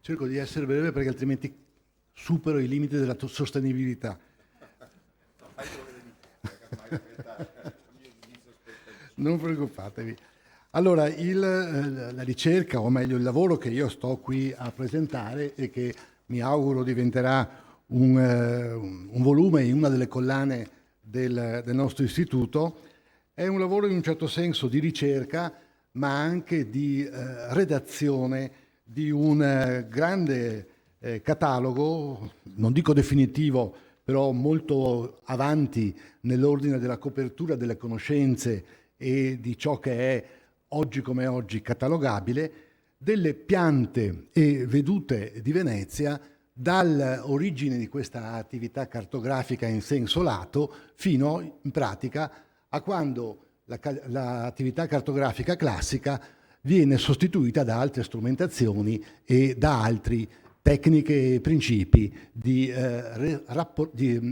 Cerco di essere breve perché altrimenti supero i limiti della sostenibilità. Non preoccupatevi. Allora, la ricerca, o meglio il lavoro che io sto qui a presentare e che mi auguro diventerà un volume in una delle collane del nostro istituto, è un lavoro in un certo senso di ricerca, ma anche di redazione di un grande catalogo, non dico definitivo, però molto avanti nell'ordine della copertura delle conoscenze e di ciò che è oggi come oggi catalogabile, delle piante e vedute di Venezia dall'origine di questa attività cartografica in senso lato fino in pratica a quando l'attività cartografica classica viene sostituita da altre strumentazioni e da altri tecniche e principi di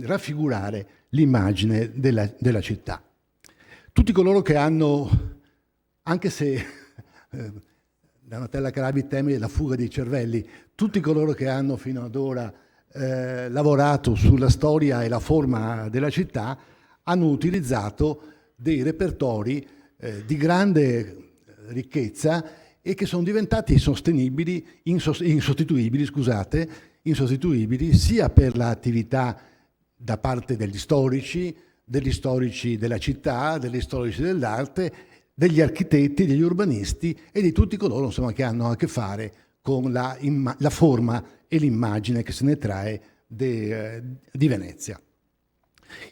raffigurare l'immagine della città. Tutti coloro che hanno, anche se Donatella Carabi teme la fuga dei cervelli, tutti coloro che hanno fino ad ora lavorato sulla storia e la forma della città hanno utilizzato dei repertori di grande ricchezza e che sono diventati insostituibili sia per l'attività da parte degli storici della città, degli storici dell'arte, degli architetti, degli urbanisti e di tutti coloro insomma, che hanno a che fare con la forma e l'immagine che se ne trae di Venezia.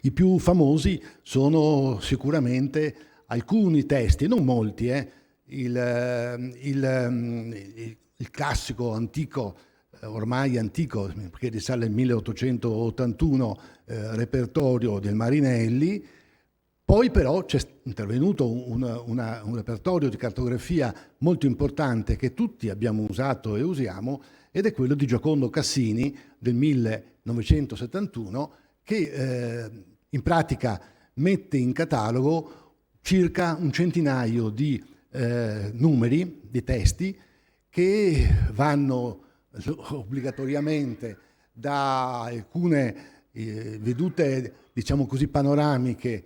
I più famosi sono sicuramente alcuni testi, non molti, il classico antico, ormai antico, perché risale al 1881, repertorio del Marinelli. Poi però c'è intervenuto un repertorio di cartografia molto importante che tutti abbiamo usato e usiamo, ed è quello di Giocondo Cassini del 1971, che in pratica mette in catalogo circa un centinaio di numeri, di testi, che vanno obbligatoriamente da alcune vedute, diciamo così, panoramiche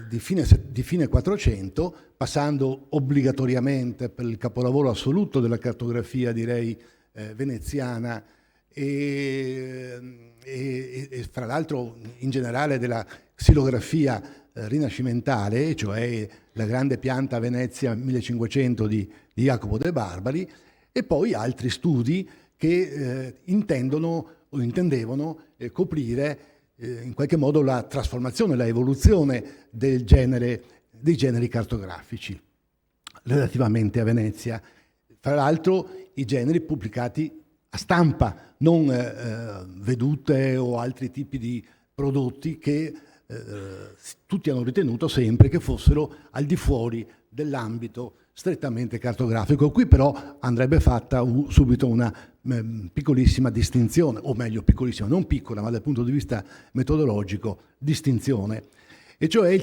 di fine 400, passando obbligatoriamente per il capolavoro assoluto della cartografia, direi, veneziana e fra l'altro in generale della xilografia rinascimentale, cioè la grande pianta Venezia 1500 di Jacopo de' Barbari, e poi altri studi che intendevano coprire in qualche modo la trasformazione, la evoluzione dei generi cartografici relativamente a Venezia. Fra l'altro i generi pubblicati a stampa, non vedute o altri tipi di prodotti che tutti hanno ritenuto sempre che fossero al di fuori dell'ambito strettamente cartografico. Qui però andrebbe fatta subito una piccolissima distinzione, o meglio piccolissima, non piccola, ma dal punto di vista metodologico, distinzione. E cioè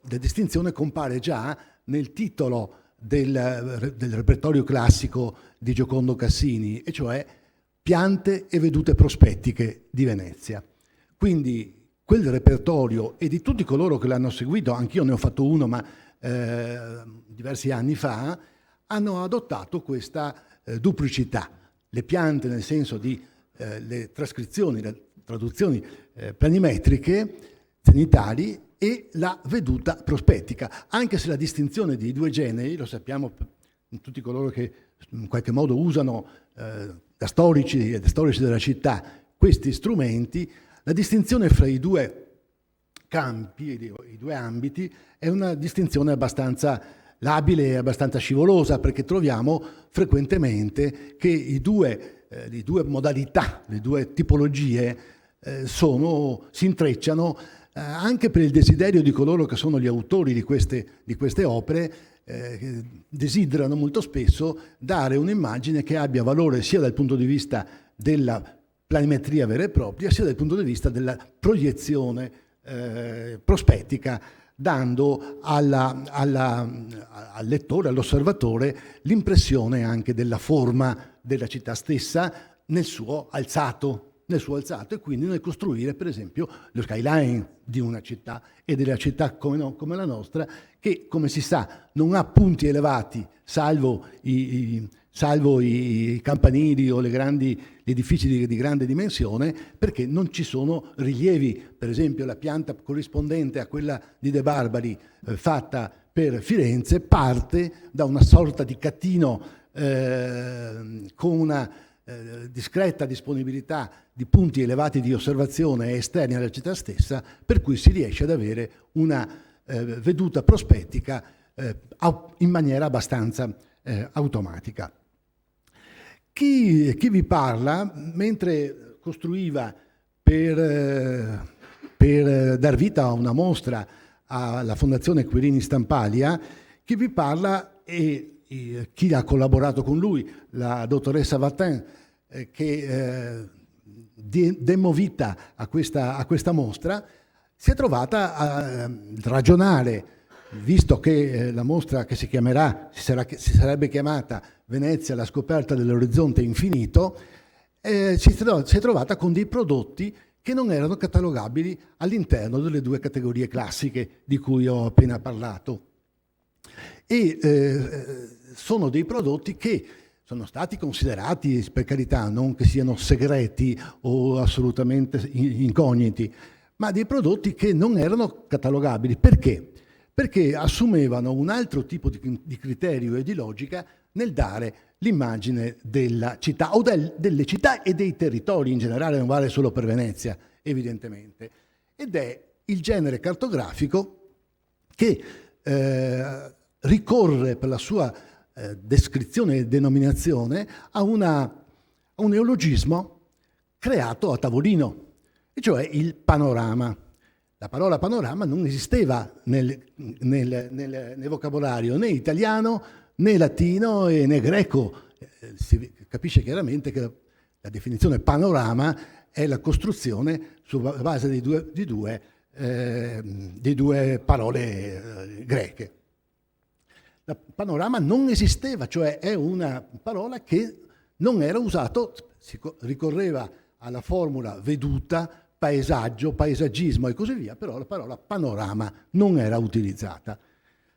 la distinzione compare già nel titolo del repertorio classico di Giocondo Cassini, e cioè Piante e vedute prospettiche di Venezia. Quindi quel repertorio, e di tutti coloro che l'hanno seguito, anch'io ne ho fatto uno, ma diversi anni fa, hanno adottato questa duplicità. Le piante nel senso di le trascrizioni, le traduzioni planimetriche, zenitali, e la veduta prospettica, anche se la distinzione dei due generi, lo sappiamo tutti coloro che in qualche modo usano da storici e da storici della città questi strumenti, la distinzione fra i due campi, i due ambiti, è una distinzione abbastanza labile e abbastanza scivolosa, perché troviamo frequentemente che le due modalità, le due tipologie si intrecciano anche per il desiderio di coloro che sono gli autori di queste opere, che desiderano molto spesso dare un'immagine che abbia valore sia dal punto di vista della planimetria vera e propria, sia dal punto di vista della proiezione prospettica, dando al lettore, all'osservatore, l'impressione anche della forma della città stessa, nel suo alzato, e quindi nel costruire per esempio lo skyline di una città e della città come la nostra, che come si sa non ha punti elevati salvo i campanili o gli edifici di grande dimensione, perché non ci sono rilievi. Per esempio la pianta corrispondente a quella di De Barbari fatta per Firenze parte da una sorta di catino con una discreta disponibilità di punti elevati di osservazione esterni alla città stessa, per cui si riesce ad avere una veduta prospettica in maniera abbastanza automatica. Chi vi parla, mentre costruiva per dar vita a una mostra alla Fondazione Querini Stampalia, chi vi parla e chi ha collaborato con lui, la dottoressa Vatin, che demmo vita a questa mostra, si è trovata a ragionare, visto che la mostra che si sarebbe chiamata Venezia, la scoperta dell'orizzonte infinito, si è trovata con dei prodotti che non erano catalogabili all'interno delle due categorie classiche di cui ho appena parlato. E sono dei prodotti che sono stati considerati, per carità, non che siano segreti o assolutamente incogniti, ma dei prodotti che non erano catalogabili. Perché? Perché assumevano un altro tipo di criterio e di logica nel dare l'immagine della città o delle città e dei territori in generale, non vale solo per Venezia, evidentemente. Ed è il genere cartografico che ricorre per la sua descrizione e denominazione a un neologismo creato a tavolino, e cioè il panorama. La parola panorama non esisteva nel vocabolario né italiano, né latino e né greco. Si capisce chiaramente che la definizione panorama è la costruzione sulla base di due parole greche. La panorama non esisteva, cioè è una parola che non era usato, si ricorreva alla formula veduta, paesaggio, paesaggismo e così via, però la parola panorama non era utilizzata.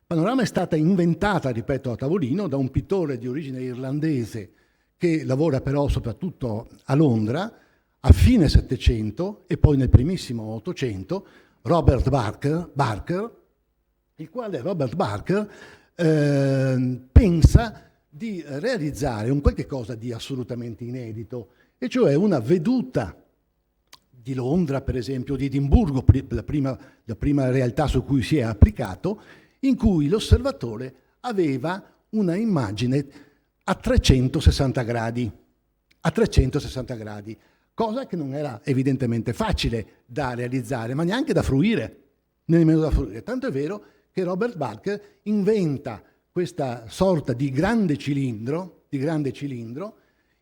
Panorama è stata inventata, ripeto, a tavolino da un pittore di origine irlandese che lavora però soprattutto a Londra a fine Settecento e poi nel primissimo Ottocento, Robert Barker, il quale Robert Barker pensa di realizzare un qualche cosa di assolutamente inedito, e cioè una veduta di Londra, per esempio, di Edimburgo, la prima realtà su cui si è applicato, in cui l'osservatore aveva una immagine a 360 gradi, cosa che non era evidentemente facile da realizzare, ma neanche da fruire, nemmeno da fruire. Tanto è vero che Robert Barker inventa questa sorta di grande cilindro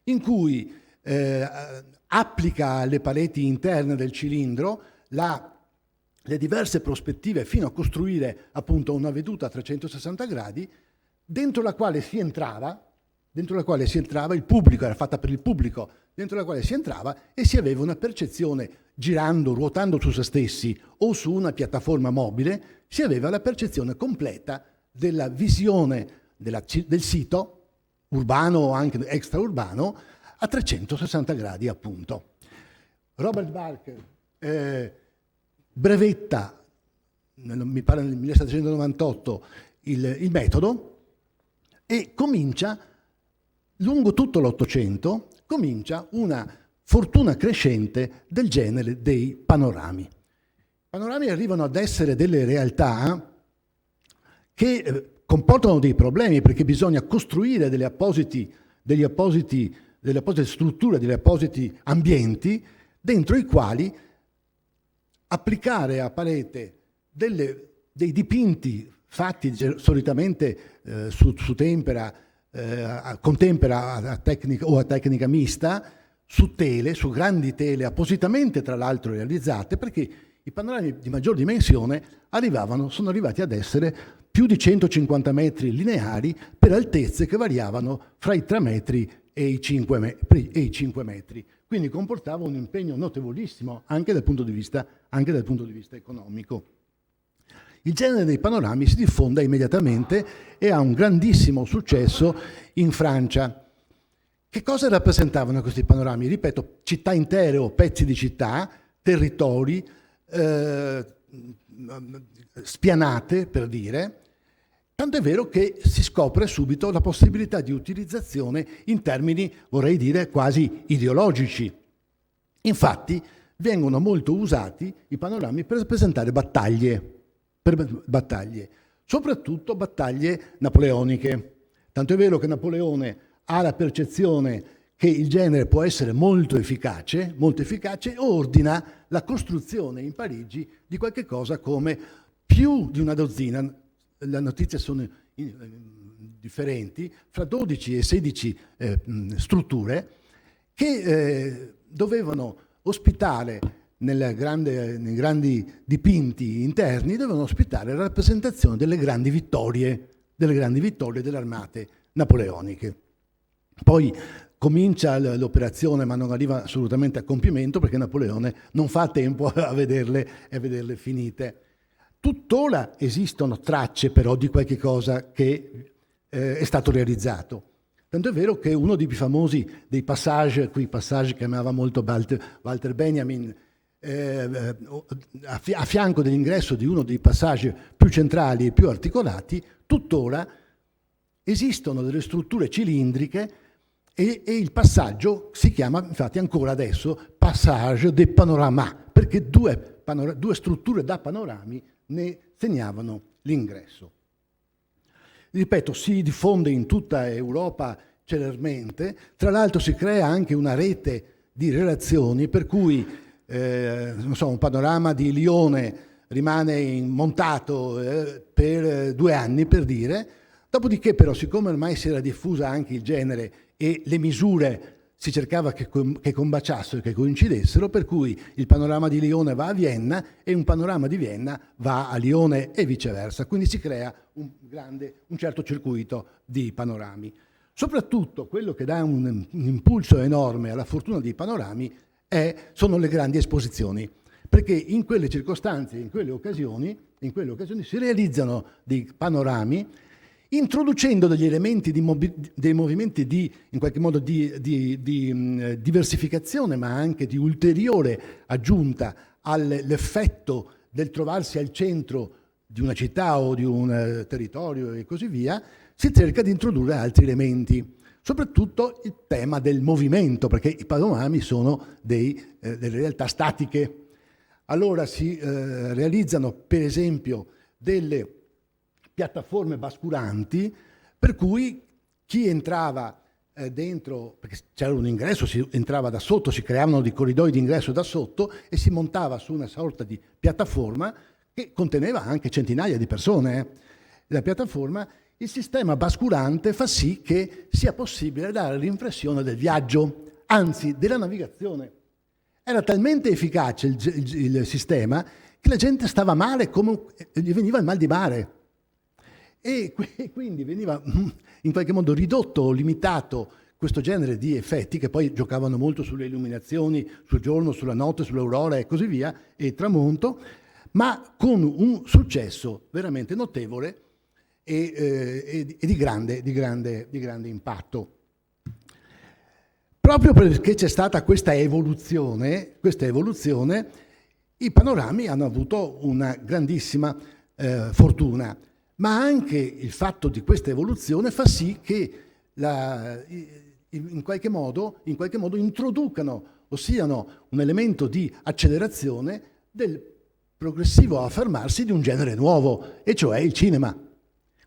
in cui applica alle pareti interne del cilindro le diverse prospettive fino a costruire appunto una veduta a 360 gradi dentro la quale si entrava, il pubblico, era fatta per il pubblico, dentro la quale si entrava e si aveva una percezione, ruotando su se stessi o su una piattaforma mobile, si aveva la percezione completa della visione del sito, urbano o anche extraurbano, a 360 gradi appunto. Robert Barker brevetta, mi pare nel 1798, il metodo, e comincia, lungo tutto l'Ottocento, una fortuna crescente del genere dei panorami. I panorami arrivano ad essere delle realtà che comportano dei problemi, perché bisogna costruire delle apposite strutture, degli appositi ambienti dentro i quali applicare a parete dei dipinti fatti solitamente su tempera, con tempera a tecnica mista, su grandi tele appositamente tra l'altro realizzate, perché i panorami di maggior dimensione sono arrivati ad essere più di 150 metri lineari per altezze che variavano fra i 3 metri e i 5 metri. Quindi comportava un impegno notevolissimo anche dal punto di vista economico. Il genere dei panorami si diffonde immediatamente e ha un grandissimo successo in Francia. Che cosa rappresentavano questi panorami? Ripeto, città intere o pezzi di città, territori, spianate per dire, tanto è vero che si scopre subito la possibilità di utilizzazione in termini, vorrei dire, quasi ideologici. Infatti vengono molto usati i panorami per rappresentare battaglie, soprattutto battaglie napoleoniche. Tanto è vero che Napoleone ha la percezione che il genere può essere molto efficace e ordina la costruzione in Parigi di qualche cosa come più di una dozzina, le notizie sono differenti, fra 12 e 16 strutture che dovevano ospitare nei grandi dipinti interni, dovevano ospitare la rappresentazione delle grandi vittorie delle armate napoleoniche. Poi comincia l'operazione, ma non arriva assolutamente a compimento perché Napoleone non fa tempo a vederle finite. Tuttora esistono tracce però di qualche cosa che è stato realizzato. Tanto è vero che uno dei più famosi dei passaggi, quei passaggi che amava molto Walter Benjamin, a fianco dell'ingresso di uno dei passaggi più centrali e più articolati, tuttora esistono delle strutture cilindriche e il passaggio si chiama infatti ancora adesso Passage des Panoramas, perché due strutture da panorami ne segnavano l'ingresso. Ripeto, si diffonde in tutta Europa celermente, tra l'altro si crea anche una rete di relazioni per cui un panorama di Lione rimane montato per 2 anni, per dire, dopodiché però, siccome ormai si era diffusa anche il genere e le misure si cercava che combaciassero, che coincidessero, per cui il panorama di Lione va a Vienna e un panorama di Vienna va a Lione e viceversa. Quindi si crea un certo circuito di panorami. Soprattutto quello che dà un impulso enorme alla fortuna dei panorami sono le grandi esposizioni, perché in quelle circostanze, in quelle occasioni si realizzano dei panorami introducendo degli elementi dei movimenti in qualche modo di diversificazione, ma anche di ulteriore aggiunta all'effetto del trovarsi al centro di una città o di un territorio e così via. Si cerca di introdurre altri elementi, soprattutto il tema del movimento, perché i panorami sono delle realtà statiche. Allora si realizzano per esempio delle piattaforme basculanti, per cui chi entrava dentro, perché c'era un ingresso, si entrava da sotto, si creavano dei corridoi di ingresso da sotto e si montava su una sorta di piattaforma che conteneva anche centinaia di persone. La piattaforma, il sistema basculante fa sì che sia possibile dare l'impressione del viaggio, anzi della navigazione. Era talmente efficace il sistema che la gente stava male, come gli veniva il mal di mare. E quindi veniva in qualche modo ridotto o limitato questo genere di effetti, che poi giocavano molto sulle illuminazioni, sul giorno, sulla notte, sull'aurora e così via, e tramonto, ma con un successo veramente notevole e di grande impatto. Proprio perché c'è stata questa evoluzione, i panorami hanno avuto una grandissima fortuna, ma anche il fatto di questa evoluzione fa sì che in qualche modo introducano o siano un elemento di accelerazione del progressivo affermarsi di un genere nuovo, e cioè il cinema.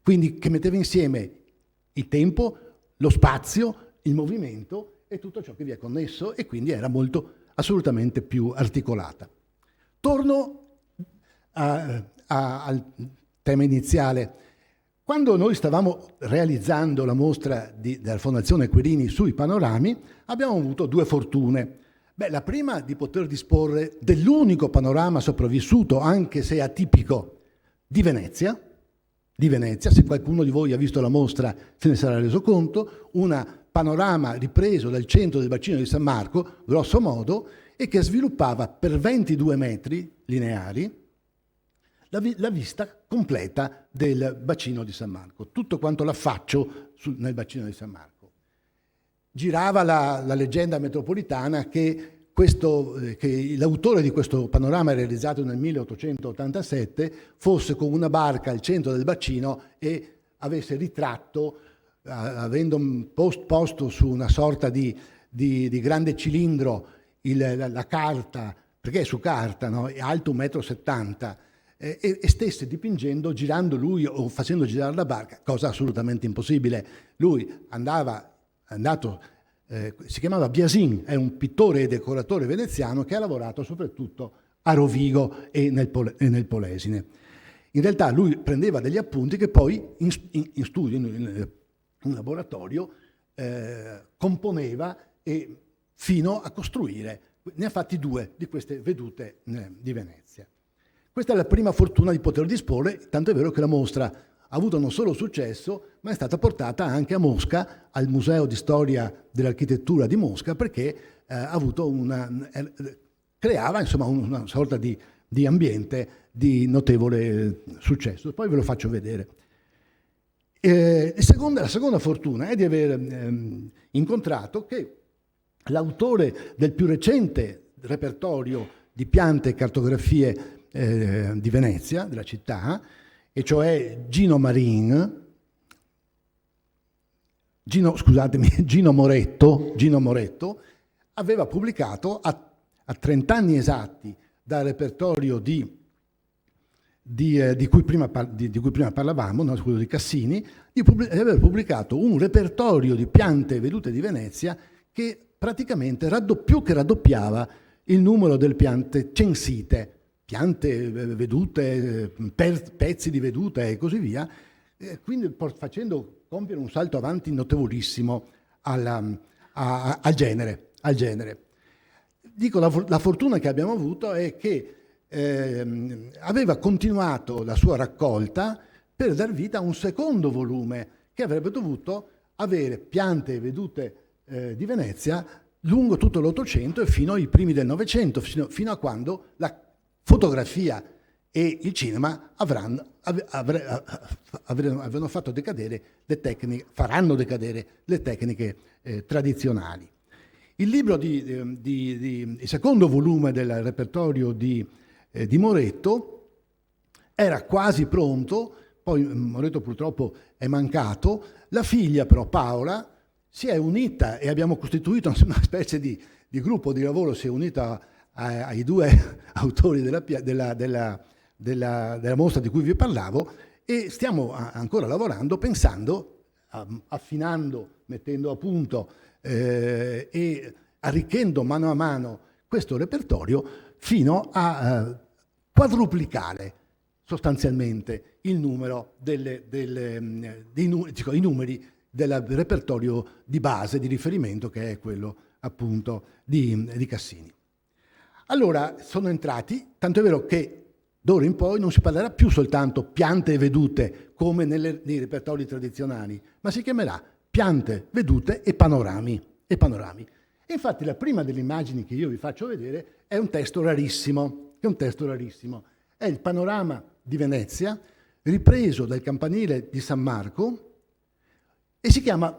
Quindi che metteva insieme il tempo, lo spazio, il movimento e tutto ciò che vi è connesso, e quindi era assolutamente più articolata. Torno al tema iniziale. Quando noi stavamo realizzando la mostra della Fondazione Querini sui panorami, abbiamo avuto 2 fortune. La prima di poter disporre dell'unico panorama sopravvissuto, anche se atipico, di Venezia. Se qualcuno di voi ha visto la mostra se ne sarà reso conto, una panorama ripreso dal centro del bacino di San Marco, grosso modo, e che sviluppava per 22 metri lineari la vista completa del bacino di San Marco, tutto quanto l'affaccio nel bacino di San Marco. Girava la leggenda metropolitana che l'autore di questo panorama realizzato nel 1887 fosse con una barca al centro del bacino e avesse ritratto, avendo posto su una sorta di grande cilindro la carta, perché è su carta, no? È alto 1,70 m, e stesse dipingendo, girando lui o facendo girare la barca, cosa assolutamente impossibile. Lui si chiamava Biasin, è un pittore e decoratore veneziano che ha lavorato soprattutto a Rovigo e nel Polesine. In realtà lui prendeva degli appunti che poi in studio, in laboratorio, componeva e fino a costruire. Ne ha fatti 2 di queste vedute di Venezia. Questa è la prima fortuna di poter disporre, tanto è vero che la mostra ha avuto non solo successo, ma è stata portata anche a Mosca, al Museo di Storia dell'Architettura di Mosca, perché creava insomma una sorta di ambiente di notevole successo. Poi ve lo faccio vedere. La seconda fortuna è di aver incontrato che l'autore del più recente repertorio di piante e cartografie di Venezia, della città, e cioè Gino Moretto, aveva pubblicato a 30 anni esatti dal repertorio di cui prima parlavamo, no, quello di Cassini, aveva pubblicato un repertorio di piante vedute di Venezia che praticamente raddoppiava il numero delle piante censite, piante vedute, pezzi di vedute e così via, quindi facendo compiere un salto avanti notevolissimo al genere. Dico, la fortuna che abbiamo avuto è che aveva continuato la sua raccolta per dar vita a un secondo volume che avrebbe dovuto avere piante vedute di Venezia lungo tutto l'Ottocento e fino ai primi del Novecento, fino a quando la fotografia e il cinema avranno fatto decadere le tecniche, faranno decadere le tecniche tradizionali. Il libro il secondo volume del repertorio di Moretto era quasi pronto, poi Moretto purtroppo è mancato. La figlia però, Paola, si è unita e abbiamo costituito una specie di gruppo di lavoro, si è unita ai 2 autori della mostra di cui vi parlavo, e stiamo ancora lavorando, pensando, affinando, mettendo a punto e arricchendo mano a mano questo repertorio fino a quadruplicare sostanzialmente il numero i numeri del repertorio di base, di riferimento, che è quello appunto di Cassini. Allora sono entrati, tanto è vero che d'ora in poi non si parlerà più soltanto piante vedute come nei repertori tradizionali, ma si chiamerà piante vedute e panorami. E infatti la prima delle immagini che io vi faccio vedere è un testo rarissimo. È il panorama di Venezia ripreso dal campanile di San Marco e si chiama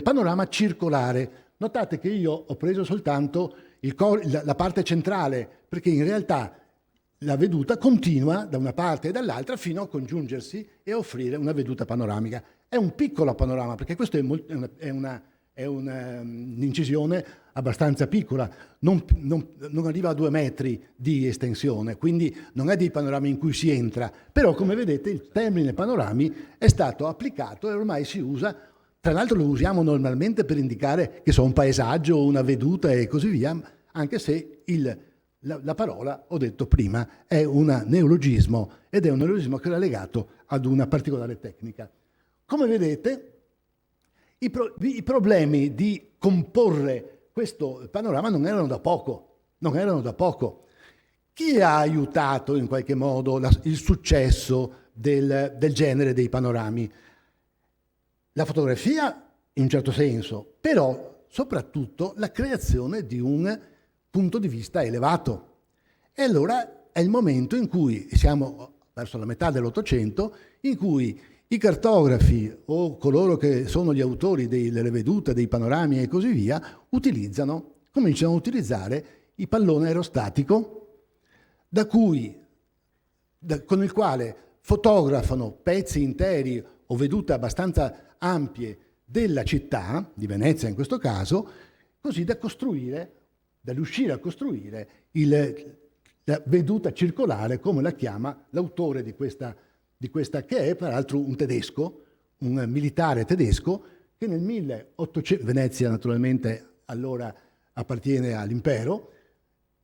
panorama circolare. Notate che io ho preso soltanto la parte centrale, perché in realtà la veduta continua da una parte e dall'altra fino a congiungersi e a offrire una veduta panoramica. È un piccolo panorama, perché questo è un'incisione abbastanza piccola, non arriva a 2 metri di estensione, quindi non è dei panorami in cui si entra, però come vedete il termine panorami è stato applicato e ormai si usa, tra l'altro lo usiamo normalmente per indicare che so un paesaggio, una veduta e così via, anche se la parola, ho detto prima, è un neologismo ed è un neologismo che era legato ad una particolare tecnica. Come vedete, i problemi di comporre questo panorama non erano da poco. Chi ha aiutato in qualche modo il successo del genere dei panorami? la fotografia in un certo senso, però soprattutto la creazione di un punto di vista elevato. E allora è il momento in cui, siamo verso la metà dell'Ottocento, in cui i cartografi o coloro che sono gli autori delle vedute, dei panorami e così via, cominciano a utilizzare il pallone aerostatico con il quale fotografano pezzi interi o vedute abbastanza ampie della città, di Venezia in questo caso, così da riuscire a costruire la veduta circolare, come la chiama l'autore di questa, che è peraltro un tedesco, un militare tedesco, che nel 1800, Venezia naturalmente allora appartiene all'impero,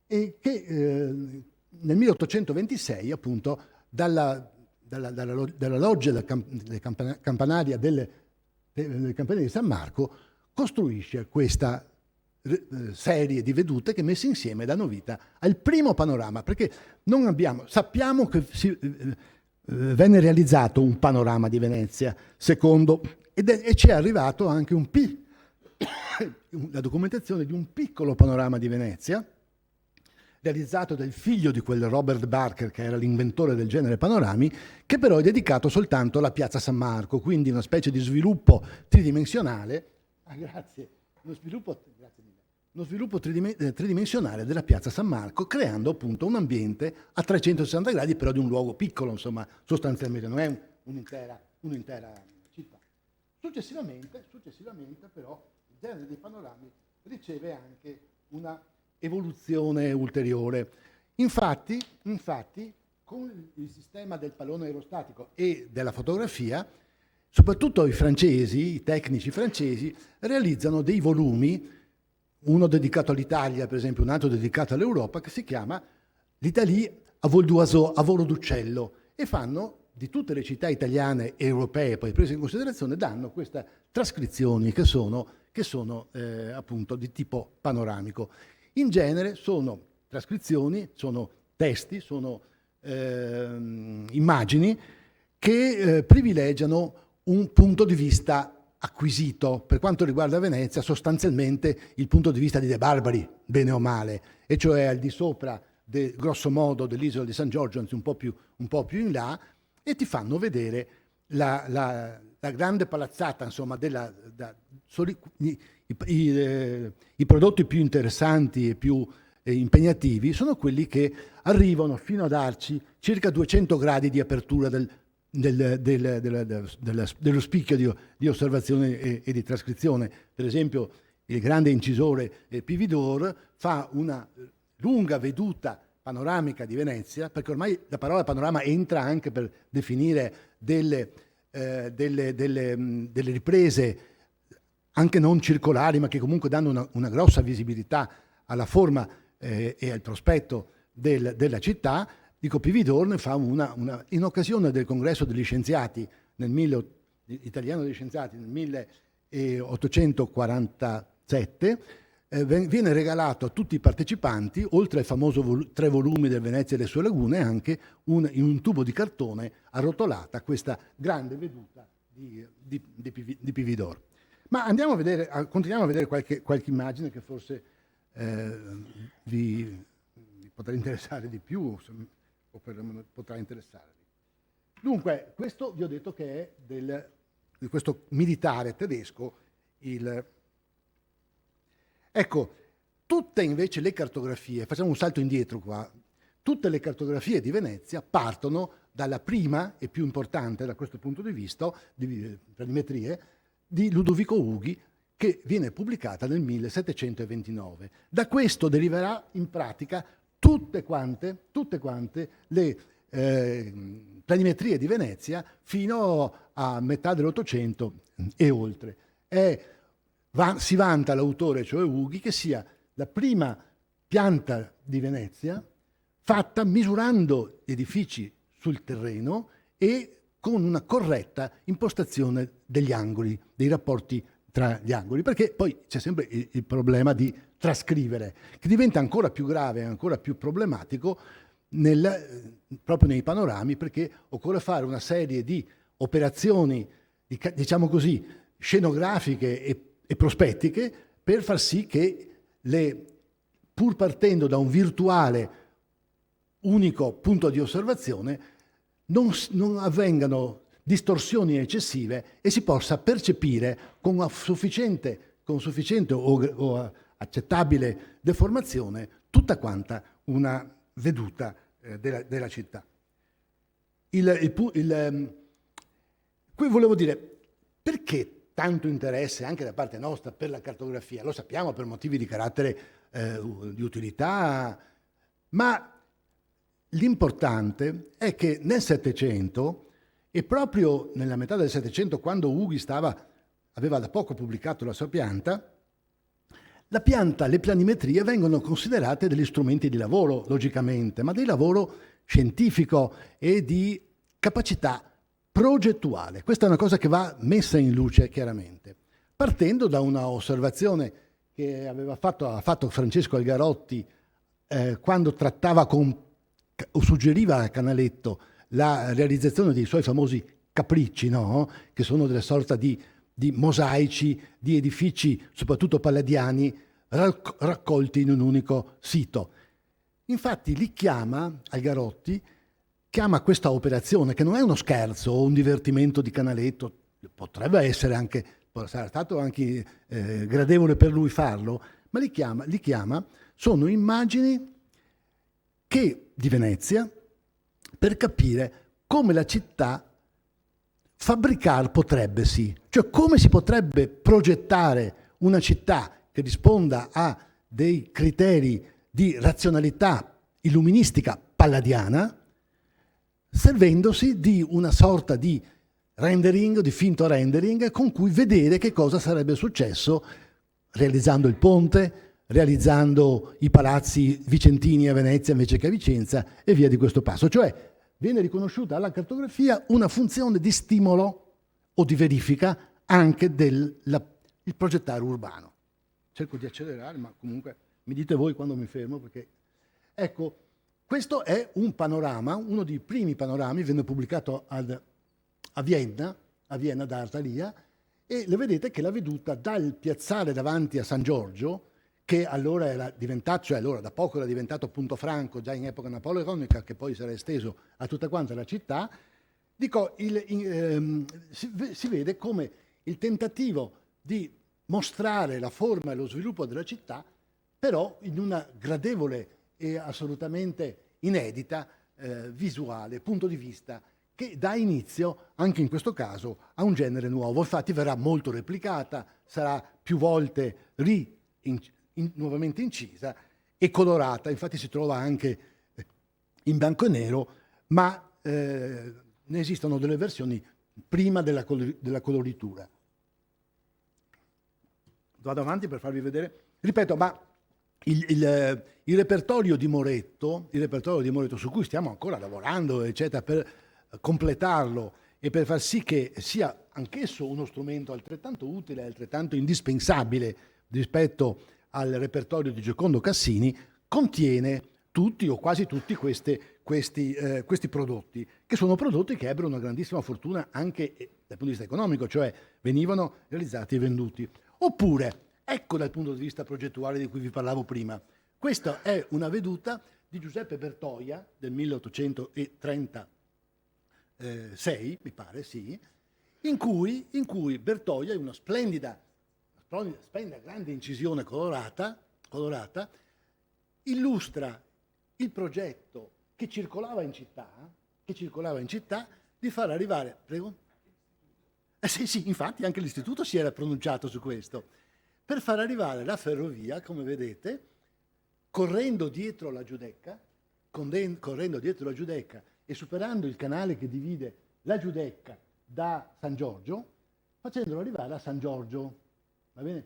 e che nel 1826 appunto dalla loggia delle campanaria del campanile di San Marco costruisce questa serie di vedute che messe insieme danno vita al primo panorama, perché sappiamo che venne realizzato un panorama di Venezia secondo, e ci è arrivato anche la documentazione di un piccolo panorama di Venezia realizzato dal figlio di quel Robert Barker, che era l'inventore del genere panorami, che però è dedicato soltanto alla piazza San Marco, quindi una specie di sviluppo tridimensionale. Grazie. Uno sviluppo tridimensionale della piazza San Marco, creando appunto un ambiente a 360 gradi, però di un luogo piccolo, insomma, sostanzialmente, non è un'intera città. Successivamente, però, il genere dei panorami riceve anche una evoluzione ulteriore. Infatti, con il sistema del pallone aerostatico e della fotografia, soprattutto i tecnici francesi, realizzano dei volumi, uno dedicato all'Italia, per esempio, un altro dedicato all'Europa, che si chiama l'Italie a vol d'oiseau, a volo d'uccello, e fanno di tutte le città italiane e europee poi prese in considerazione, danno queste trascrizioni che sono appunto di tipo panoramico. In genere sono trascrizioni, sono testi, sono immagini che privilegiano un punto di vista acquisito. Per quanto riguarda Venezia, sostanzialmente il punto di vista di De Barbari, bene o male, e cioè al di sopra, grosso modo, dell'isola di San Giorgio, anzi un po' più in là, e ti fanno vedere la grande palazzata, insomma, i prodotti più interessanti e più impegnativi sono quelli che arrivano fino a darci circa 200 gradi di apertura dello spicchio di osservazione e di trascrizione. Per esempio, il grande incisore Pividor fa una lunga veduta panoramica di Venezia, perché ormai la parola panorama entra anche per definire delle riprese anche non circolari, ma che comunque danno una grossa visibilità alla forma e al prospetto della città. Dico, Pividor ne fa in occasione del congresso degli scienziati italiano degli scienziati nel 1847, viene regalato a tutti i partecipanti, oltre al famoso 3 volumi del Venezia e le sue lagune, anche in un tubo di cartone arrotolata questa grande veduta di Pividor. Ma continuiamo a vedere qualche immagine che forse vi potrà interessare di più, o potrà interessarvi. Dunque, questo vi ho detto che è di questo militare tedesco. Ecco, tutte invece le cartografie, facciamo un salto indietro qua, tutte le cartografie di Venezia partono dalla prima e più importante da questo punto di vista, di planimetrie, di Ludovico Ughi, che viene pubblicata nel 1729. Da questo deriverà in pratica tutte quante le planimetrie di Venezia fino a metà dell'Ottocento e oltre. Si vanta l'autore, cioè Ughi, che sia la prima pianta di Venezia fatta misurando edifici sul terreno e con una corretta impostazione degli angoli, dei rapporti tra gli angoli, perché poi c'è sempre il problema di trascrivere, che diventa ancora più grave, ancora più problematico proprio nei panorami, perché occorre fare una serie di operazioni, diciamo così, scenografiche e prospettiche per far sì che pur partendo da un virtuale unico punto di osservazione, non avvengano distorsioni eccessive e si possa percepire con sufficiente o accettabile deformazione tutta quanta una veduta della città. Qui volevo dire, perché tanto interesse anche da parte nostra per la cartografia? Lo sappiamo per motivi di carattere di utilità, ma l'importante è che nel Settecento, e proprio nella metà del Settecento, quando Hugi aveva da poco pubblicato la sua pianta, le planimetrie vengono considerate degli strumenti di lavoro, logicamente, ma di lavoro scientifico e di capacità progettuale. Questa è una cosa che va messa in luce chiaramente, partendo da una osservazione che ha fatto Francesco Algarotti quando trattava o suggeriva a Canaletto la realizzazione dei suoi famosi capricci, no? Che sono delle sorta di mosaici, di edifici, soprattutto palladiani, raccolti in un unico sito. Infatti Algarotti chiama questa operazione, che non è uno scherzo o un divertimento di Canaletto, potrebbe essere anche, sarà stato anche gradevole per lui farlo, ma li chiama, sono immagini di Venezia per capire come la città potrebbesi, cioè come si potrebbe progettare una città che risponda a dei criteri di razionalità illuministica palladiana, servendosi di una sorta di rendering, di finto rendering, con cui vedere che cosa sarebbe successo realizzando il ponte, realizzando i palazzi vicentini a Venezia invece che a Vicenza e via di questo passo. Cioè viene riconosciuta alla cartografia una funzione di stimolo o di verifica anche del progettare urbano. Cerco di accelerare, ma comunque mi dite voi quando mi fermo, perché ecco, questo è un panorama, uno dei primi panorami, venne pubblicato a Vienna da Artalia, e le vedete che la veduta dal piazzale davanti a San Giorgio, che allora era diventato, cioè allora da poco era diventato punto franco, già in epoca napoleonica, che poi sarà esteso a tutta quanta la città, si vede come il tentativo di mostrare la forma e lo sviluppo della città, però in una gradevole e assolutamente inedita visuale, punto di vista, che dà inizio, anche in questo caso, a un genere nuovo. Infatti verrà molto replicata, sarà più volte nuovamente incisa e colorata, infatti si trova anche in bianco e nero, ma ne esistono delle versioni prima della coloritura. Vado avanti per farvi vedere. Ripeto, ma il repertorio di Moretto, su cui stiamo ancora lavorando, eccetera, per completarlo e per far sì che sia anch'esso uno strumento altrettanto utile e altrettanto indispensabile rispetto al repertorio di Giocondo Cassini, contiene tutti o quasi tutti questi prodotti, che sono prodotti che ebbero una grandissima fortuna anche dal punto di vista economico, cioè venivano realizzati e venduti. Oppure, ecco dal punto di vista progettuale di cui vi parlavo prima, questa è una veduta di Giuseppe Bertoia del 1836, mi pare, sì, in cui Bertoia, in una splendida grande incisione colorata, illustra il progetto che circolava in città di far arrivare, prego? Sì, infatti anche l'istituto si era pronunciato su questo, per far arrivare la ferrovia, come vedete, correndo dietro la Giudecca e superando il canale che divide la Giudecca da San Giorgio, facendolo arrivare a San Giorgio. Va bene?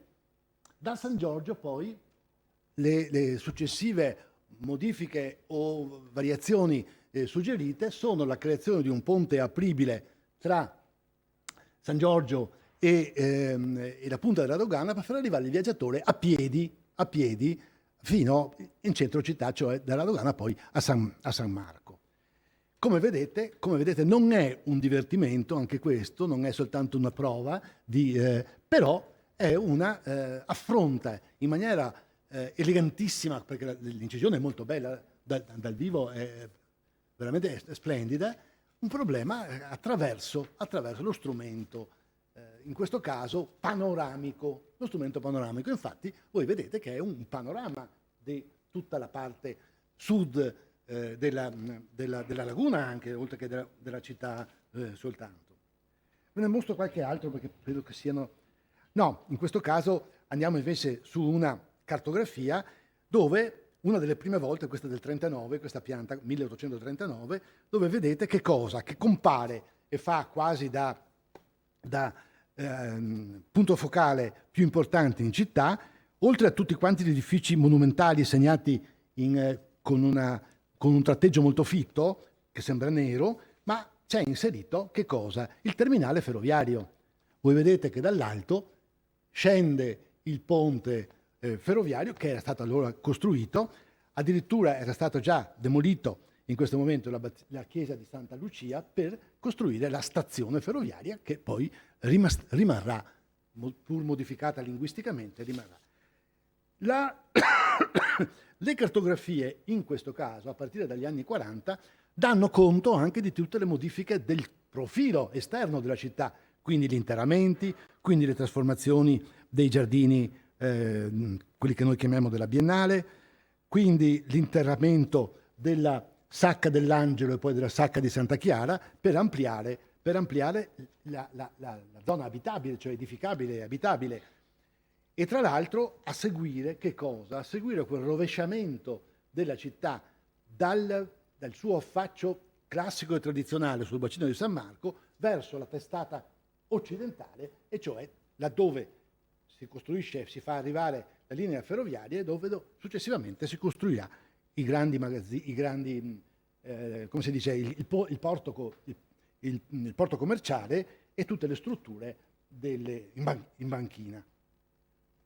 Da San Giorgio poi le successive modifiche o variazioni suggerite sono la creazione di un ponte apribile tra San Giorgio e la punta della dogana per far arrivare il viaggiatore a piedi fino in centro città, cioè dalla dogana poi a San Marco. come vedete non è un divertimento, anche questo, non è soltanto una prova, però è affronta in maniera elegantissima, perché l'incisione è molto bella, dal vivo è veramente splendida, un problema attraverso lo strumento, in questo caso panoramico, lo strumento panoramico. Infatti voi vedete che è un panorama di tutta la parte sud della laguna, anche oltre che della città soltanto. Ve ne mostro qualche altro perché credo che siano... No, in questo caso andiamo invece su una cartografia dove una delle prime volte, questa del 39, questa pianta 1839, dove vedete che cosa? Che compare e fa quasi da punto focale più importante in città, oltre a tutti quanti gli edifici monumentali segnati con un tratteggio molto fitto, che sembra nero, ma c'è inserito che cosa? Il terminale ferroviario. Voi vedete che dall'alto scende il ponte ferroviario che era stato allora costruito, addirittura era stato già demolito in questo momento la chiesa di Santa Lucia per costruire la stazione ferroviaria che poi rimarrà, pur modificata linguisticamente, rimarrà. Le cartografie, in questo caso, a partire dagli anni 40, danno conto anche di tutte le modifiche del profilo esterno della città, quindi gli interramenti, quindi le trasformazioni dei giardini, quelli che noi chiamiamo della Biennale, quindi l'interramento della Sacca dell'Angelo e poi della Sacca di Santa Chiara per ampliare la zona abitabile, cioè edificabile e abitabile. E tra l'altro a seguire che cosa? A seguire quel rovesciamento della città dal suo affaccio classico e tradizionale sul bacino di San Marco verso la testata occidentale, e cioè laddove si costruisce, si fa arrivare la linea ferroviaria e dove successivamente si costruirà i grandi magazzini, come si dice, il porto commerciale e tutte le strutture in banchina.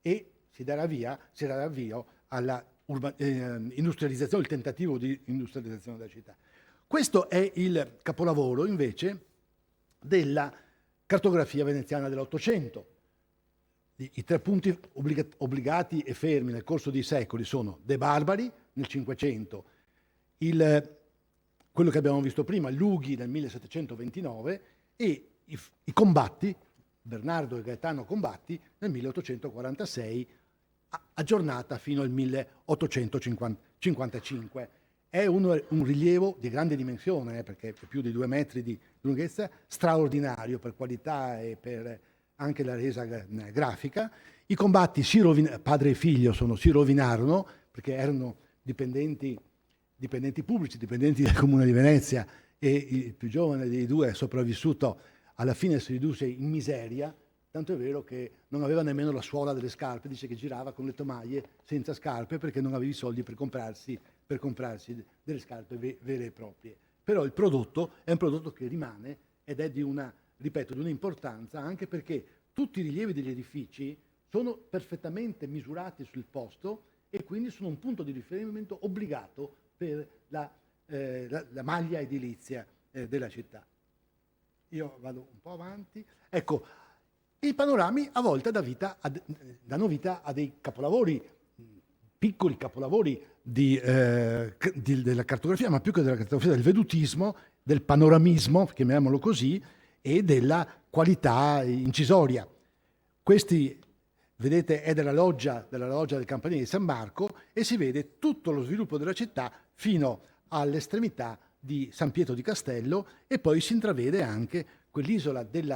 E si darà avvio alla industrializzazione, il tentativo di industrializzazione della città. Questo è il capolavoro invece della cartografia veneziana dell'Ottocento. I 3 punti obbligati e fermi nel corso dei secoli sono De Barbari nel Cinquecento, quello che abbiamo visto prima, Lughi nel 1729 e i Combatti, Bernardo e Gaetano Combatti nel 1846, aggiornata fino al 1855. È un rilievo di grande dimensione, perché è più di 2 metri di lunghezza, straordinario per qualità e per anche la resa grafica. I Combatti, padre e figlio, si rovinarono perché erano dipendenti pubblici, dipendenti del Comune di Venezia, e il più giovane dei due, sopravvissuto, alla fine si ridusse in miseria, tanto è vero che non aveva nemmeno la suola delle scarpe, dice che girava con le tomaie senza scarpe perché non aveva i soldi per comprarsi delle scarpe vere e proprie. Però il prodotto è un prodotto che rimane ed è di un'importanza, anche perché tutti i rilievi degli edifici sono perfettamente misurati sul posto e quindi sono un punto di riferimento obbligato per la maglia edilizia della città. Io vado un po' avanti. Ecco, i panorami a volte danno vita a dei capolavori, piccoli capolavori della cartografia, ma più che della cartografia, del vedutismo, del panoramismo, chiamiamolo così, e della qualità incisoria. Questi, vedete, è della loggia del campanile di San Marco e si vede tutto lo sviluppo della città fino all'estremità di San Pietro di Castello, e poi si intravede anche quell'isola di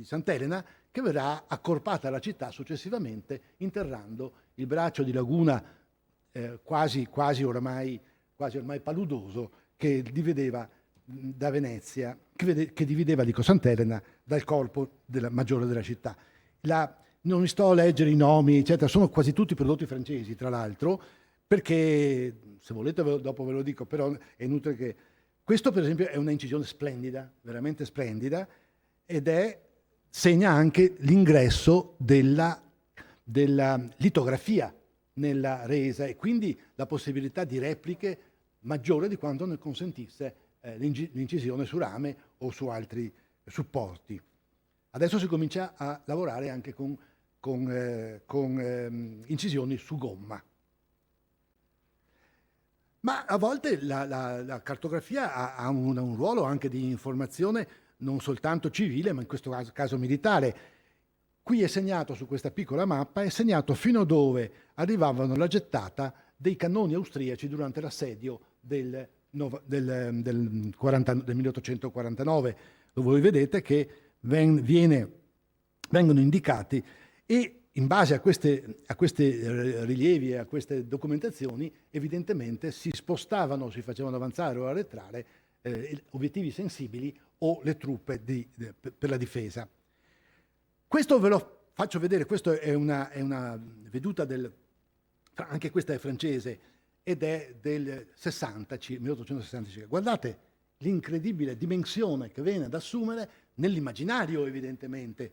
Sant'Elena che verrà accorpata alla città successivamente, interrando il braccio di laguna quasi ormai paludoso che divideva da Venezia, che divideva, dico, Sant'Elena dal corpo maggiore della città. Non mi sto a leggere i nomi, eccetera, sono quasi tutti prodotti francesi, tra l'altro, perché, se volete dopo ve lo dico, però è inutile che... Questo, per esempio, è una incisione splendida, veramente splendida, ed segna anche l'ingresso della litografia nella resa e quindi la possibilità di repliche maggiore di quanto ne consentisse l'incisione su rame o su altri supporti. Adesso si comincia a lavorare anche con incisioni su gomma. Ma a volte la cartografia ha un ruolo anche di informazione non soltanto civile, ma in questo caso militare. Qui è segnato, su questa piccola mappa, è segnato fino a dove arrivavano la gettata dei cannoni austriaci durante l'assedio del 1849, dove voi vedete che vengono indicati, e in base a questi rilievi e a queste documentazioni evidentemente si spostavano, si facevano avanzare o arretrare obiettivi sensibili o le truppe per la difesa. Questo ve lo faccio vedere, questa è una veduta anche questa è francese ed è del 1865. Guardate l'incredibile dimensione che viene ad assumere nell'immaginario, evidentemente,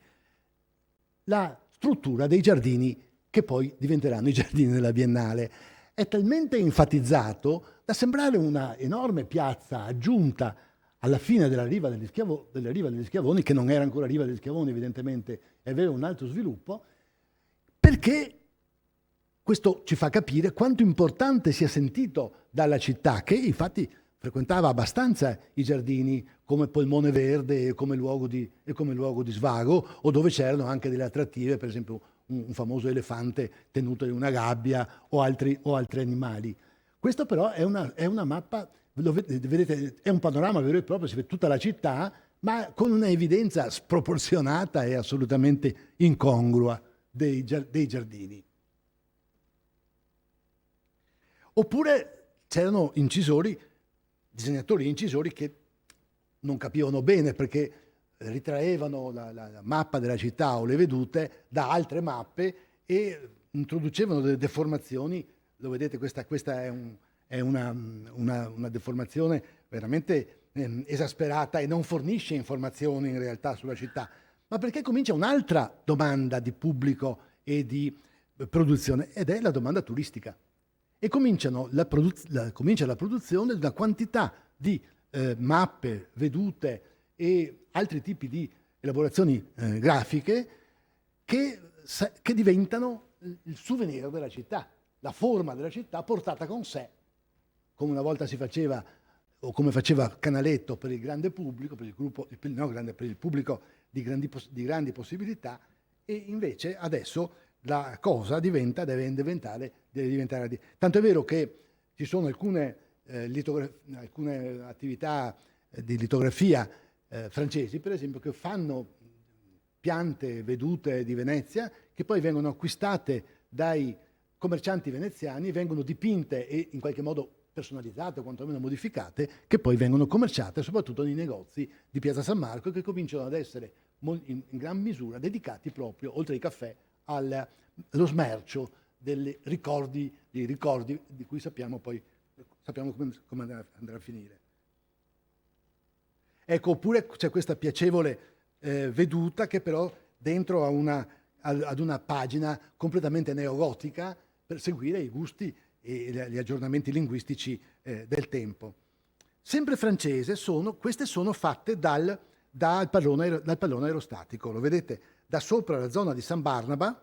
la struttura dei giardini che poi diventeranno i giardini della Biennale. È talmente enfatizzato da sembrare una enorme piazza aggiunta alla fine della riva degli Schiavoni, che non era ancora riva degli Schiavoni, evidentemente, e aveva un altro sviluppo, perché questo ci fa capire quanto importante sia sentito dalla città, che infatti frequentava abbastanza i giardini come polmone verde e come luogo di svago, o dove c'erano anche delle attrattive, per esempio un famoso elefante tenuto in una gabbia o altri animali. Questo però è una mappa, vedete, è un panorama vero e proprio, si vede tutta la città, ma con una evidenza sproporzionata e assolutamente incongrua dei giardini. Oppure c'erano disegnatori e incisori che non capivano bene perché ritraevano la mappa della città o le vedute da altre mappe e introducevano delle deformazioni. Lo vedete, questa è una deformazione veramente esasperata e non fornisce informazioni in realtà sulla città, ma perché comincia un'altra domanda di pubblico e di produzione, ed è la domanda turistica. E comincia la produzione di una quantità di mappe, vedute e altri tipi di elaborazioni grafiche che diventano il souvenir della città, la forma della città portata con sé, come una volta si faceva, o come faceva Canaletto per il grande pubblico, per il pubblico di grandi possibilità, e invece adesso la cosa deve diventare. Tanto è vero che ci sono alcune attività di litografia francesi, per esempio, che fanno piante vedute di Venezia che poi vengono acquistate dai commercianti veneziani, vengono dipinte e in qualche modo personalizzate o quantomeno modificate, che poi vengono commerciate soprattutto nei negozi di Piazza San Marco, che cominciano ad essere in gran misura dedicati proprio, oltre ai caffè, allo smercio dei ricordi di cui sappiamo come andrà a finire. Ecco, oppure c'è questa piacevole veduta che però dentro ad una pagina completamente neogotica per seguire i gusti e gli aggiornamenti linguistici del tempo. Sempre francese, queste sono fatte dal pallone aerostatico. Lo vedete da sopra la zona di San Barnaba,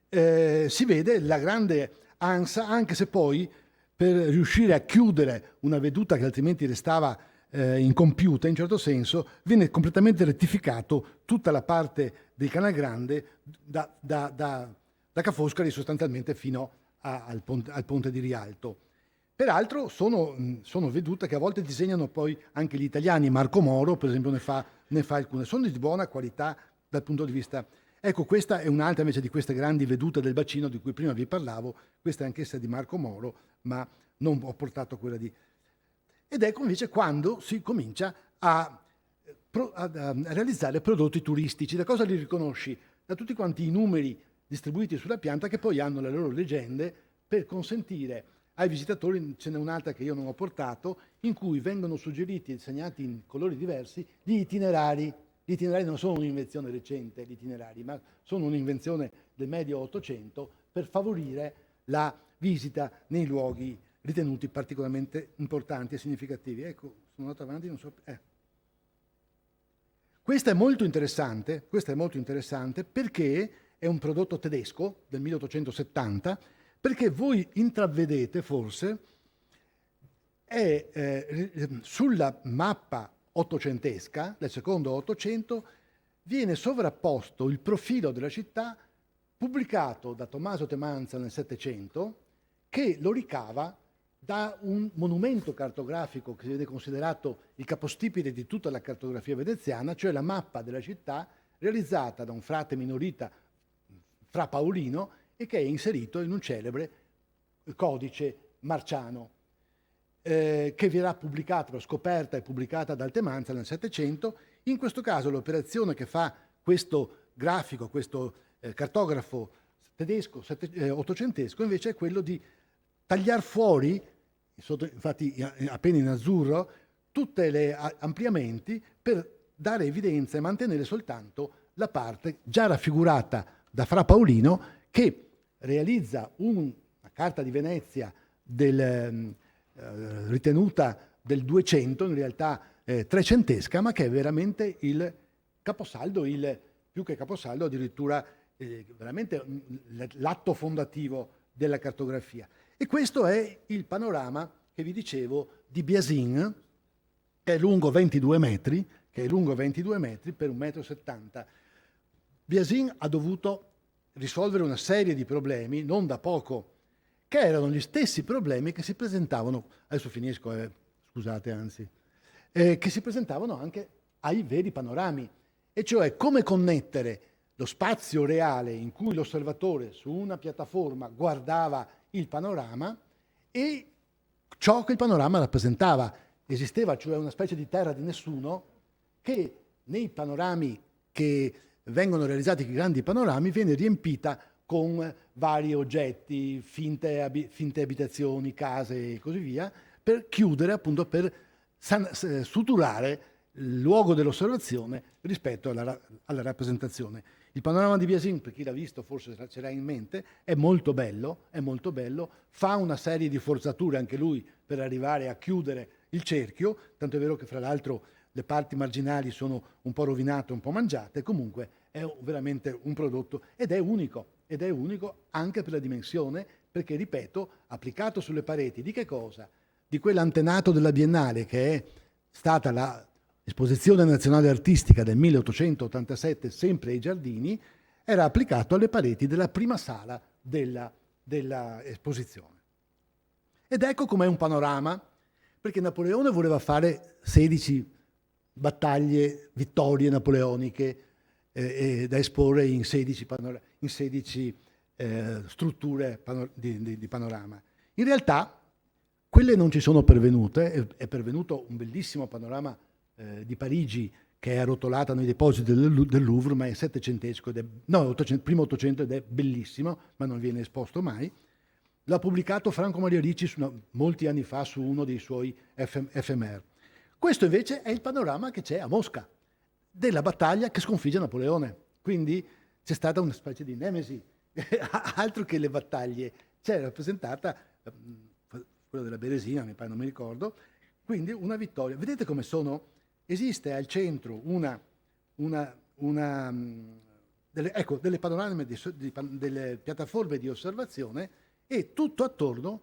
si vede la grande ansa, anche se poi per riuscire a chiudere una veduta che altrimenti restava incompiuta, in certo senso, viene completamente rettificato tutta la parte del Canal Grande da Ca' Foscari sostanzialmente fino al ponte di Rialto. Peraltro sono vedute che a volte disegnano poi anche gli italiani. Marco Moro, per esempio, ne fa alcune. Sono di buona qualità dal punto di vista. Ecco, questa è un'altra invece di queste grandi vedute del bacino di cui prima vi parlavo. Questa è anch'essa di Marco Moro, ma non ho portato quella di. Ed ecco invece quando si comincia a realizzare prodotti turistici. Da cosa li riconosci? Da tutti quanti i numeri distribuiti sulla pianta che poi hanno le loro leggende per consentire ai visitatori, ce n'è un'altra che io non ho portato, in cui vengono suggeriti e segnati in colori diversi gli itinerari. Gli itinerari non sono un'invenzione recente, gli itinerari, ma sono un'invenzione del medio Ottocento per favorire la visita nei luoghi ritenuti particolarmente importanti e significativi. Ecco, sono andato avanti, non so... Questo è molto interessante perché è un prodotto tedesco del 1870, perché voi intravedete forse sulla mappa ottocentesca del secondo Ottocento viene sovrapposto il profilo della città pubblicato da Tommaso Temanza nel Settecento, che lo ricava da un monumento cartografico che viene considerato il capostipite di tutta la cartografia veneziana, cioè la mappa della città realizzata da un frate minorita, Fra Paolino, e che è inserito in un celebre codice marciano, che verrà pubblicata, scoperta e pubblicata dal Temanza nel Settecento. In questo caso l'operazione che fa questo grafico, questo cartografo tedesco ottocentesco, invece è quello di tagliare fuori, infatti appena in azzurro, tutti gli ampliamenti per dare evidenza e mantenere soltanto la parte già raffigurata da Fra Paolino, che realizza una carta di Venezia ritenuta del 200, in realtà trecentesca, ma che è veramente il caposaldo, più che caposaldo addirittura veramente l'atto fondativo della cartografia. E questo è il panorama che vi dicevo di Biasin, che è lungo 22 metri per 1,70 m. Biasin ha dovuto risolvere una serie di problemi, non da poco, che erano gli stessi problemi che si presentavano, adesso finisco, scusate anzi, che si presentavano anche ai veri panorami, e cioè come connettere lo spazio reale in cui l'osservatore su una piattaforma guardava il panorama e ciò che il panorama rappresentava. Esisteva cioè una specie di terra di nessuno che nei panorami che vengono realizzati, i grandi panorami, viene riempita con vari oggetti, finte abitazioni, case e così via, per chiudere, appunto, per suturare il luogo dell'osservazione rispetto alla rappresentazione. Il panorama di Biasin, per chi l'ha visto forse ce l'ha in mente, è molto bello, fa una serie di forzature anche lui per arrivare a chiudere il cerchio, tanto è vero che fra l'altro le parti marginali sono un po' rovinate, un po' mangiate, comunque è veramente un prodotto ed è unico anche per la dimensione, perché, ripeto, applicato sulle pareti di che cosa? Di quell'antenato della Biennale che è stata l'esposizione nazionale artistica del 1887, sempre ai Giardini, era applicato alle pareti della prima sala della esposizione. Ed ecco com'è un panorama, perché Napoleone voleva fare 16 battaglie, vittorie napoleoniche da esporre in 16 strutture di panorama. In realtà quelle non ci sono pervenute, è pervenuto un bellissimo panorama di Parigi che è arrotolata nei depositi del Louvre, ma è settecentesco, primo Ottocento, ed è bellissimo, ma non viene esposto mai. L'ha pubblicato Franco Maria Ricci molti anni fa su uno dei suoi FMR. Questo invece è il panorama che c'è a Mosca, della battaglia che sconfigge Napoleone. Quindi c'è stata una specie di nemesi, altro che le battaglie. C'è rappresentata quella della Beresina, mi pare, non mi ricordo, quindi una vittoria. Vedete come sono? Esiste al centro delle panorame, delle piattaforme di osservazione, e tutto attorno,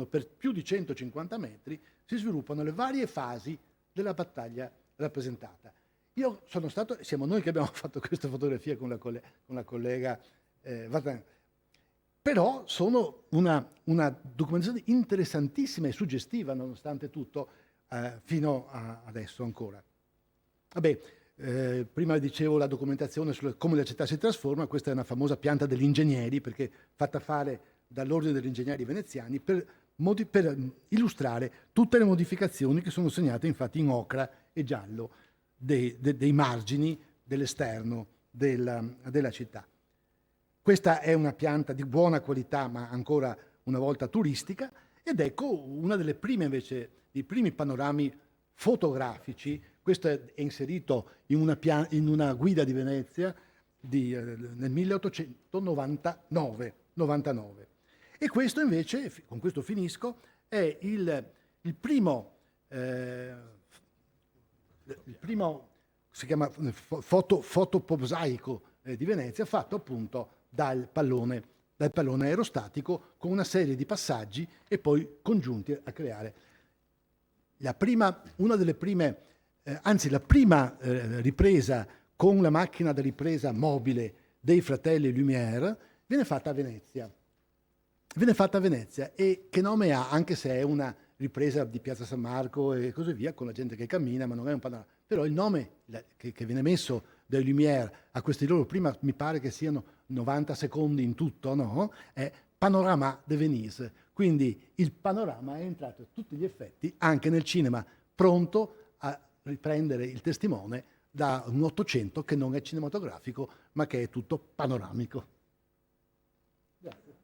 per più di 150 metri, si sviluppano le varie fasi della battaglia rappresentata. Siamo noi che abbiamo fatto questa fotografia con la collega Vartan, però sono una documentazione interessantissima e suggestiva, nonostante tutto, fino a adesso ancora. Vabbè, prima dicevo la documentazione su come la città si trasforma. Questa è una famosa pianta degli ingegneri, perché fatta fare dall'ordine degli ingegneri veneziani per illustrare tutte le modificazioni che sono segnate infatti in ocra e giallo dei margini dell'esterno della città. Questa è una pianta di buona qualità, ma ancora una volta turistica, ed ecco una delle prime, invece, dei primi panorami fotografici. Questo è inserito in una guida di Venezia nel 1899. E questo invece, con questo finisco, è il primo, si chiama fotoposaico di Venezia, fatto appunto dal pallone aerostatico con una serie di passaggi e poi congiunti a creare la prima ripresa con la macchina da ripresa mobile dei fratelli Lumière viene fatta a Venezia. E che nome ha, anche se è una ripresa di Piazza San Marco e così via, con la gente che cammina, ma non è un panorama. Però il nome che viene messo dai Lumière a questi loro, prima mi pare che siano 90 secondi in tutto, no? È Panorama de Venise. Quindi il panorama è entrato a tutti gli effetti anche nel cinema, pronto a riprendere il testimone da un Ottocento che non è cinematografico, ma che è tutto panoramico. Grazie.